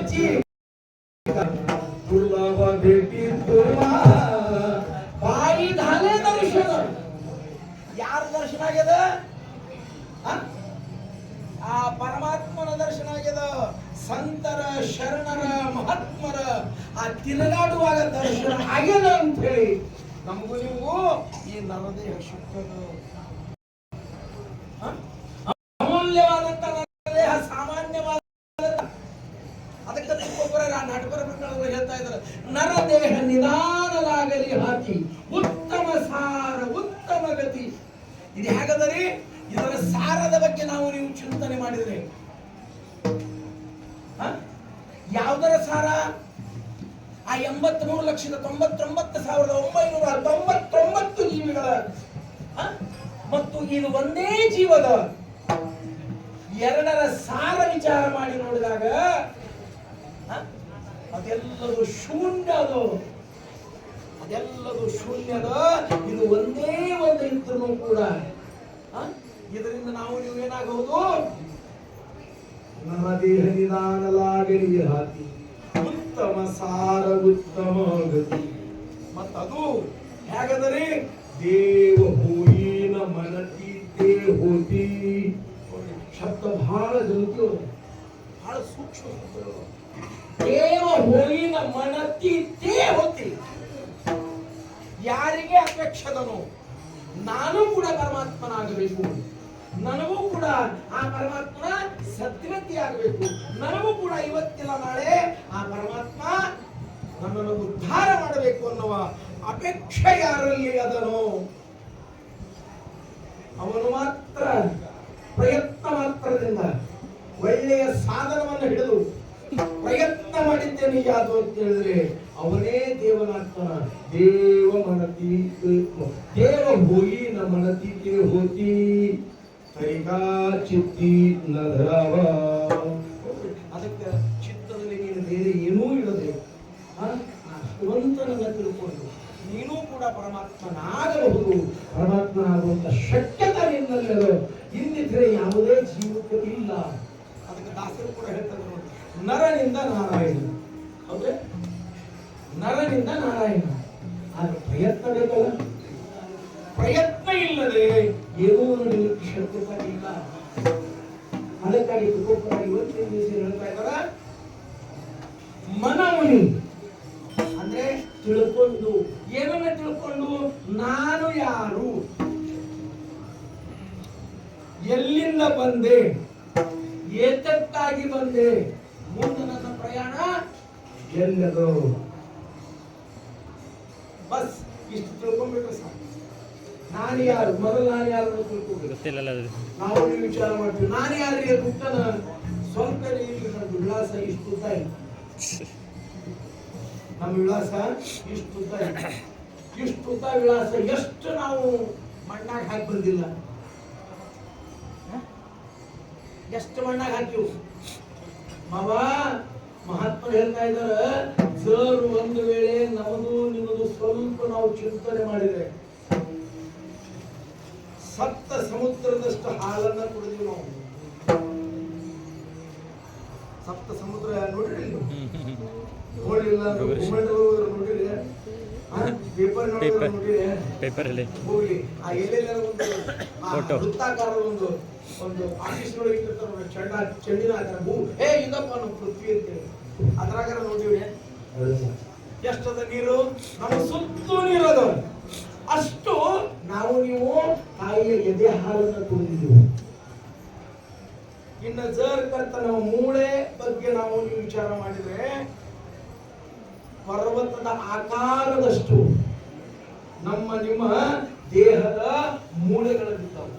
ಅಜ್ಜಿ दुर्लभ भेटी तुला बाई झाले दर्शन यार दर्शन ಆಗ್ಯದ ಆ ಪರಮಾತ್ಮನ ದರ್ಶನ ಆಗ್ಯದ ಸಂತರ ಶರಣರ ಮಹಾತ್ಮರ ಆ ತಿರುಗಾಡುವಾಗ ದರ್ಶನ ಆಗ್ಯದ ಅಂತ ಹೇಳಿ ನಮಗೂ ನೀವು ಈ ನರದೇಹ ಶುದ್ಧದ ಅಮೂಲ್ಯವಾದಂತ ನರದೇಹ ಸಾಮಾನ್ಯವಾದ ಅದಕ್ಕೆ ಒಬ್ಬರ ನಾಟಕರ ಪ್ರಕರಣಗಳು ಹೇಳ್ತಾ ಇದ್ದಾರೆ ನರದೇಹ ನಿಧಾನಲಾಗಲಿ ಹಾಕಿ ಉತ್ತಮ ಸಾರ ಉತ್ತಮ ಗತಿ ಇದು ಹೇಗದರಿ ಇದರ ಸಾರದ ಬಗ್ಗೆ ನಾವು ನೀವು ಚಿಂತನೆ ಮಾಡಿದ್ರೆ ಯಾವುದರ ಸಾರ ಆ 83,99,999 ಜೀವಿಗಳ ಮತ್ತು ಇದು ಒಂದೇ ಜೀವದ ಎರಡರ ಸಾರ ವಿಚಾರ ಮಾಡಿ ನೋಡಿದಾಗ ಅದೆಲ್ಲದು ಶೂನ್ಯದ ಅದೆಲ್ಲದು ಶೂನ್ಯದ ಇದು ಒಂದೇ ಒಂದು ಇದ್ರೂ ಕೂಡ ಇದರಿಂದ ನಾವು ನೀವು ಏನಾಗಬಹುದು ನಮ್ಮ ದೇಹ ನಿಧಾನಲಾಗಲಿ ಹಾಕಿ ಉತ್ತಮ ಸಾರ ಉತ್ತಮ ಗತಿ ಮತ್ತದು ಹೇಗದರಿ ದೇವ ಹೋಯಿನ ಮನತಿ ತೇ ಹೋತಿ ಶಬ್ದ ಬಹಳ ಜಲ್ತಿಯೋ ಬಹಳ ಸೂಕ್ಷ್ಮ ದೇವ ಹೋಯಿನ ಮನತಿ ತೇ ಹೋತಿ ಯಾರಿಗೆ ಅಪೇಕ್ಷದನು ನಾನು ಕೂಡ ಪರಮಾತ್ಮನಾಗಬೇಕು ನನಗೂ ಕೂಡ ಆ ಪರಮಾತ್ಮನ ಸದ್ಗತಿ ಆಗಬೇಕು ನನಗೂ ಕೂಡ ಇವತ್ತಿನ ನಾಳೆ ಆ ಪರಮಾತ್ಮ ನನ್ನನ್ನು ಉದ್ಧಾರ ಮಾಡಬೇಕು ಅನ್ನುವ ಅಪೇಕ್ಷೆ ಯಾರಲ್ಲಿ ಅದನು ಅವನು ಮಾತ್ರ ಪ್ರಯತ್ನ ಮಾತ್ರದಿಂದ ಒಳ್ಳೆಯ ಸಾಧನವನ್ನು ಹಿಡಿದು ಪ್ರಯತ್ನ ಮಾಡಿದ್ದೇನೆ ಯಾವುದು ಅಂತ ಹೇಳಿದ್ರೆ ಅವನೇ ದೇವನಾಗ್ತಾನ ದೇವ ಮನತಿ ದೇವ ಹೋಗಿ ನ ಮನತಿಗೆ ಹೋತಿ ತರಿಕಾ ಚಿತ್ತಿ ನಧರವ ಅದಕ್ಕೆ ಚಿತ್ತದಲ್ಲಿ ನೀನು ಬೇರೆ ಏನೂ ಇಡದೆ ಭಗವಂತನನ್ನ ತಿಳ್ಕೊಂಡು ನೀನು ಕೂಡ ಪರಮಾತ್ಮನಾಗಬಹುದು ಪರಮಾತ್ಮನಾಗುವಂತ ಶಕ್ಯತೆ ನಿನ್ನಲ್ಲದು ಇನ್ನಿದ್ರೆ ಯಾವುದೇ ಜೀವಕ್ಕೆ ಇಲ್ಲ ಅದಕ್ಕೆ ದಾಸರು ಕೂಡ ಹೇಳ್ತಾರೆ ನರನಿಂದ ನಾರಾಯಣ ಹೌದೇ ನರನಿಂದ ನಾರಾಯಣ ಆದ್ರೆ ಪ್ರಯತ್ನ ಬೇಕಲ್ಲ ಪ್ರಯತ್ನ ಇಲ್ಲದೆ ಏನೂ ನಡೆಯಲಿಕ್ಕೆ ಶಕ್ಯತೆ ಇಲ್ಲ ಅದಕ್ಕಾಗಿ ತುಕೋಪರಾಗಿ ಇವತ್ತಿನ ದಿವಸ ಹೇಳ್ತಾ ಇದ್ದಾರ ಮನಮುನಿ ಅಂದ್ರೆ ತಿಳ್ಕೊಂಡು ಏನನ್ನ ತಿಳ್ಕೊಂಡು ನಾನು ಯಾರು ಎಲ್ಲಿಂದ ಬಂದೆ ಏತಕ್ಕಾಗಿ ಬಂದೆ ಮುಂದೆ ನನ್ನ ಪ್ರಯಾಣ ಎಲ್ಲದೋ ಬಸ್ ಇಷ್ಟು ತಿಳ್ಕೊಂಡ್ಬಿಟ್ರೆ ಸಾಕು ನಾನು ಯಾರು ಮೊದಲು ನಾನು ಯಾರು ತಿಳ್ಕೊಬೇಕು ನಾವು ವಿಚಾರ ಮಾಡ್ತೀವಿ ನಾನು ಯಾರಿಗೆ ಬುಕ್ಕನ ಸ್ವಲ್ಪ ವಿಳಾಸ ಇಷ್ಟು ಉದ್ದ ನಮ್ಮ ವಿಳಾಸ ಇಷ್ಟು ಉದ್ದ ಇಷ್ಟು ಉದ್ದ ವಿಳಾಸ ಎಷ್ಟು ನಾವು ಮಣ್ಣಾಗ ಹಾಕಿ ಬಂದಿಲ್ಲ ಎಷ್ಟು ಮಣ್ಣಾಗ ಹಾಕಿವು ಮಾವ ಮಹಾತ್ಮ ಹೇಳ್ತಾ ಇದ್ದಾರ ಸರ್ ಒಂದು ವೇಳೆ ನಮ್ಮದು ನಿಮ್ಮದು ಸ್ವಲ್ಪ ನಾವು ಚಿಂತನೆ ಮಾಡಿದ್ರೆ ಸಪ್ತ ಸಮುದ್ರದಷ್ಟು ಹಾಲನ್ನ ಕುಡಿದ್ವಿ ನಾವು ಸಪ್ತ ಸಮುದ್ರ ನೋಡ್ರಿ ನೋಡಿಲ್ಲ ನೋಡಿರಿ ಪೇಪರ್ ಹೋಗಿ ಆ ಎಲ್ಲೆಲ್ಲ ಒಂದು ವೃತ್ತಾಕಾರದ ಒಂದು ಆಫೀಸ್ನೊಳಗೆ ಇಟ್ಟಿರ್ತಾರ ಚೆಂಡಿನ ಆಕಾರ ಹೇ ಇದಪ್ಪ ನಮ್ಮ ಪೃಥ್ವಿ ಅಂತೇಳಿ ಅದ್ರಾಗ ನೋಡಿವ್ರಿ ಎಷ್ಟದ ನೀರು ನಮ್ಮ ಸುತ್ತೂ ನೀರದ ಅಷ್ಟು ನಾವು ನೀವು ತಾಯಿಯ ಎದೆ ಹಾಲನ್ನು ಕುಡಿದಿದ್ದೀವಿ ಇನ್ನು ಜರ್ಕಂತ ನಾವು ಮೂಳೆ ಬಗ್ಗೆ ನಾವು ನೀವು ವಿಚಾರ ಮಾಡಿದ್ರೆ ಪರ್ವತದ ಆಕಾರದಷ್ಟು ನಮ್ಮ ನಿಮ್ಮ ದೇಹದ ಮೂಳೆಗಳಿದ್ದಾವೆ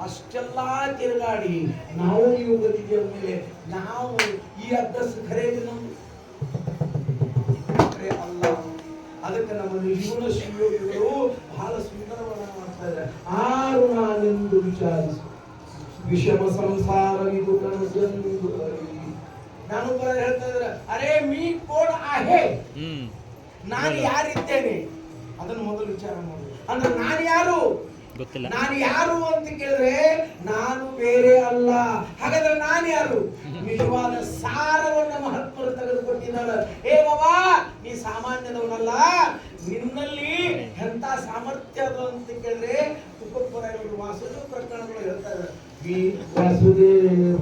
ಅಷ್ಟೆಲ್ಲ ತಿರುಗಾಡಿ ನಾವು ನೀವು ಬಂದಿದ್ದೇವೆ ಮೇಲೆ ನಾವು ಈ ಅಡ್ರೆಸ್ ಖರೇದಿ ಅಲ್ಲ ಅದಕ್ಕೆ ನಮ್ಮ ಜೀವನ ಶಿವಯೋಗಿಗಳು ಬಹಳ ಸುಂದರವಾಗಿ ಮಾಡ್ತಾ ಇದ್ದಾರೆ ಆರು ನಾನೆಂದು ವಿಚಾರಿಸಿ ವಿಷಮ ಸಂಸಾರವಿದು ಕನಸೆಂದು ನಾನು ಹೇಳ್ತಾ ಇದ್ದಾರೆ ಅರೆ ಮೀ ಕೋಡ್ ಆಹೆ ನಾನು ಯಾರಿದ್ದೇನೆ ಅದನ್ನು ಮೊದಲು ವಿಚಾರ ಮಾಡಿ ಅಂದ್ರೆ ನಾನು ಯಾರು ಗೊತ್ತಿಲ್ಲ. ನಾನು ಯಾರು ಅಂತ ಕೇಳಿದ್ರೆ ನಾನು ಬೇರೆ ಅಲ್ಲ. ಹಾಗಾದ್ರೆ ನಾನು ಯಾರು? ನಿಜವಾದ ಸಾರವನ್ನು ಮಹಾತ್ಮರು ತೆಗೆದುಕೊಟ್ಟಿದ್ದಾರೆ. ಏ ಬಾಬಾ, ನೀ ಸಾಮಾನ್ಯದವನಲ್ಲ, ನಿನ್ನಲ್ಲಿ ಎಂತ ಸಾಮರ್ಥ್ಯ ಅದು ಅಂತ ಕೇಳಿದ್ರೆ ತುಪ್ಪರ ವಾಸುದೇವ ಪ್ರಕರಣಗಳು ಹೇಳ್ತಾರೆ. ವಾಸುದೇವ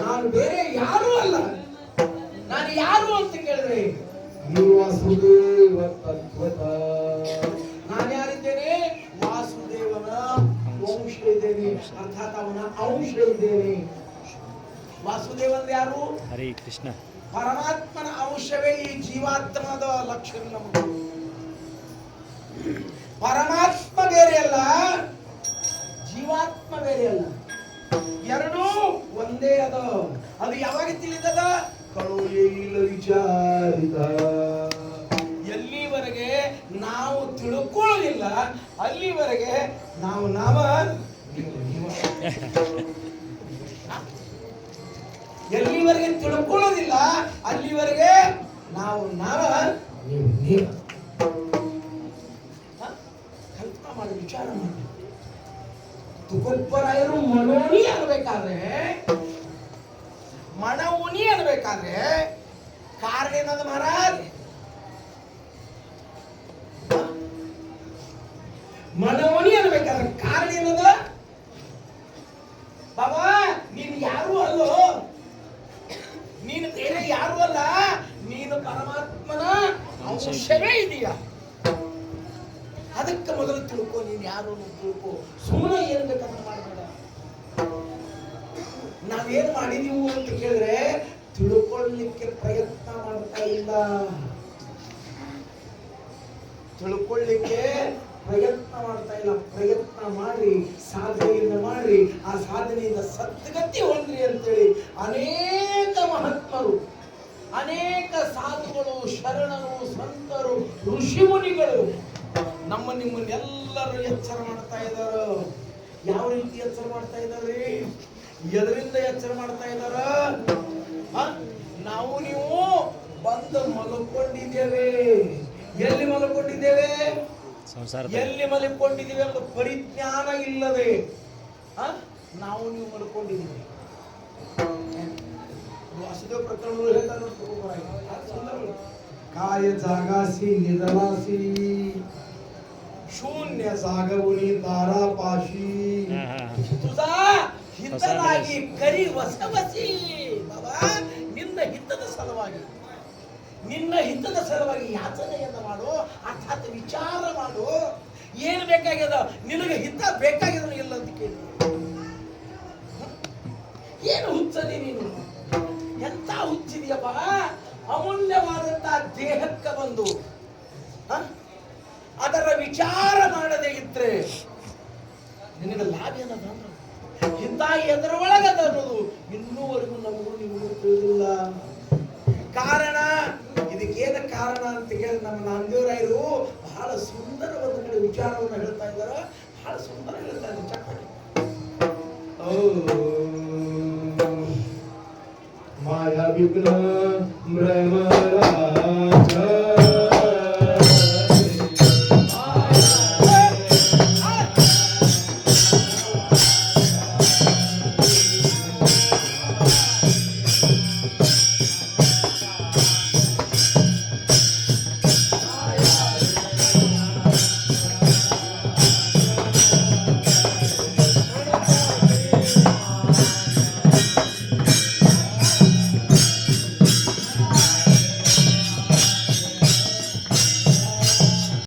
ನಾನು ಬೇರೆ ಯಾರು ಅಲ್ಲ. ನಾನು ಯಾರು ಅಂತ ಕೇಳಿದ್ರೆ ವಾಸುದೇವ ತತ್ವತ. ನಾನು ಯಾರಿದ್ದೇನೆ? ವಾಸುದೇವನ ವಂಶ ಇದ್ದೇನೆ, ಅರ್ಥಾತ್ ಅವನ ಅಂಶ ಇದ್ದೇನೆ. ವಾಸುದೇವನ್ ಯಾರು? ಹರೇ ಕೃಷ್ಣ. ಪರಮಾತ್ಮನ ಅಂಶವೇ ಈ ಜೀವಾತ್ಮದ ಲಕ್ಷಣ. ನಮಗೆ ಪರಮಾತ್ಮ ಬೇರೆ ಅಲ್ಲ, ಜೀವಾತ್ಮ ಬೇರೆ ಅಲ್ಲ, ಎರಡೂ ಒಂದೇ ಅದ. ಅದು ಯಾವಾಗ ತಿಳಿದದ? ಕಳುಹಿಲ್ಲ ವಿಚಾರಿತ. ಎಲ್ಲಿವರೆಗೆ ನಾವು ತಿಳ್ಕೊಳ್ಳೋದಿಲ್ಲ ಅಲ್ಲಿವರೆಗೆ ನಾವು ಎಲ್ಲಿವರೆಗೆ ತಿಳ್ಕೊಳ್ಳೋದಿಲ್ಲ ಅಲ್ಲಿವರೆಗೆ ನಾವು ಕಲ್ಪನಾ ಮಾಡಿ ವಿಚಾರ ಮಾಡಿ. ತುಕೋತ್ಪರಾಯರು ಮನೋನಿ ಅನ್ಬೇಕಾದ್ರೆ ಕಾರಣ ಏನದ ಮಹಾರಾಜ್? ಮನೋನಿ ಅನ್ಬೇಕಾದ್ರೆ ಕಾರಣ ಏನದ? ಬಾಬಾ, ನೀನು ಯಾರು ಅಲ್ಲೋ, ನೀನು ಬೇರೆ ಯಾರು ಅಲ್ಲ, ನೀನು ಪರಮಾತ್ಮನ ಅಂಶವೇ ಇದೆಯಾ. ಅದಕ್ಕೆ ಮೊದಲು ತಿಳ್ಕೊ, ನೀನು ಯಾರು ತಿಳ್ಕೊ. ಸುಮ್ಮನೆ ಏನ್ ಬೇಕಂತ ಮಾಡಬೇಡ. ನಾವೇನ್ ಮಾಡಿದೀವು ಅಂತ ಕೇಳಿದ್ರೆ ತಿಳ್ಕೊಳ್ಳಿಕ್ಕೆ ಪ್ರಯತ್ನ ಮಾಡ್ತಾ ಇಲ್ಲ. ತಿಳ್ಕೊಳ್ಳಿಕ್ಕೆ ಪ್ರಯತ್ನ ಮಾಡ್ತಾ ಇಲ್ಲ. ಪ್ರಯತ್ನ ಮಾಡಿ, ಸಾಧನೆಯಿಂದ ಮಾಡಿ, ಆ ಸಾಧನೆಯಿಂದ ಸದ್ಗತಿ ಹೊಂದ್ರಿ ಅಂತೇಳಿ ಅನೇಕ ಮಹಾತ್ಮರು, ಅನೇಕ ಸಾಧುಗಳು, ಶರಣರು, ಸಂತರು, ಋಷಿ ಮುನಿಗಳು ನಿಮ್ಮನ್ನೆಲ್ಲರೂ ಎಚ್ಚರ ಮಾಡ್ತಾ ಇದ್ದಾರೆ. ಯಾವ ರೀತಿ ಎಚ್ಚರ ಮಾಡ್ತಾ ಇದ್ದಾರೆ? ಎದರಿಂದ ಎಚ್ಚರ ಮಾಡ್ತಾ ಇದ್ದಾರ? ನಾವು ನೀವು ಬಂದು ಮಲ್ಕೊಂಡಿದ್ದೇವೆ. ಎಲ್ಲಿ ಮಲ್ಕೊಂಡಿದ್ದೇವೆ? ಎಲ್ಲಿ ಮಲಿಕೊಂಡಿದ್ದೀವಿ ಅನ್ನೋ ಪರಿಜ್ಞಾನ ಇಲ್ಲದೆ ನಾವು ನೀವು ಮಲ್ಕೊಂಡಿದ್ದೀವಿ. ವಾಸುದೇವ ಪ್ರಕರಣಗಳು ಹೇಳ್ತಾರೆ ನೋಡಿ, काय जागासी निधनासी शून्य जागवणी तारापाशी तुझा ಹಿತನಾಗಿ ಕರಿ ವಸವಸಿ. ಬಾಬಾ ನಿನ್ನ ಹಿತದ ಸಲುವಾಗಿ, ನಿನ್ನ ಹಿತದ ಸಲುವಾಗಿ ಯಾಚನೆಯನ್ನ ಮಾಡು, ಅರ್ಥಾತ್ ವಿಚಾರ ಮಾಡು. ಏನು ಬೇಕಾಗ್ಯದ ನಿನಗೆ ಹಿತ ಬೇಕಾಗ್ಯದ ಇಲ್ಲ ಅಂತ ಕೇಳಿ. ಏನು ಹುಚ್ಚದಿ ನೀನು, ಎಂತ ಹುಚ್ಚಿದೆಯಪ್ಪ. ಅಮೂಲ್ಯವಾದಂತಹ ದೇಹಕ್ಕೆ ಬಂದು ಅದರ ವಿಚಾರ ಮಾಡದೇ ಇದ್ರೆ ನಿನಗೆ ಲಾಭ ಏನದ ಇಂಥ ಎದರೊಳಗದ ಅನ್ನೋದು ಇನ್ನೂವರೆಗೂ ನಮಗೂ ನಿಮಗೂ ತಿಳಿದಿಲ್ಲ. ಕಾರಣ ಇದಕ್ಕೇನ ಕಾರಣ ಅಂತ ಕೇಳಿ ನಮ್ಮ ನಾಮದೇವರಾಯರು ಬಹಳ ಸುಂದರವಾದ ಕಡೆ ವಿಚಾರವನ್ನು ಹೇಳ್ತಾ ಇದ್ದಾರೆ. ಬಹಳ ಸುಂದರ ಹೇಳ್ತಾ ಇದ್ದಾರೆ. ಚಕ್ಕಾಗಿ ಮಾಯಾ ವಿಘ್ನ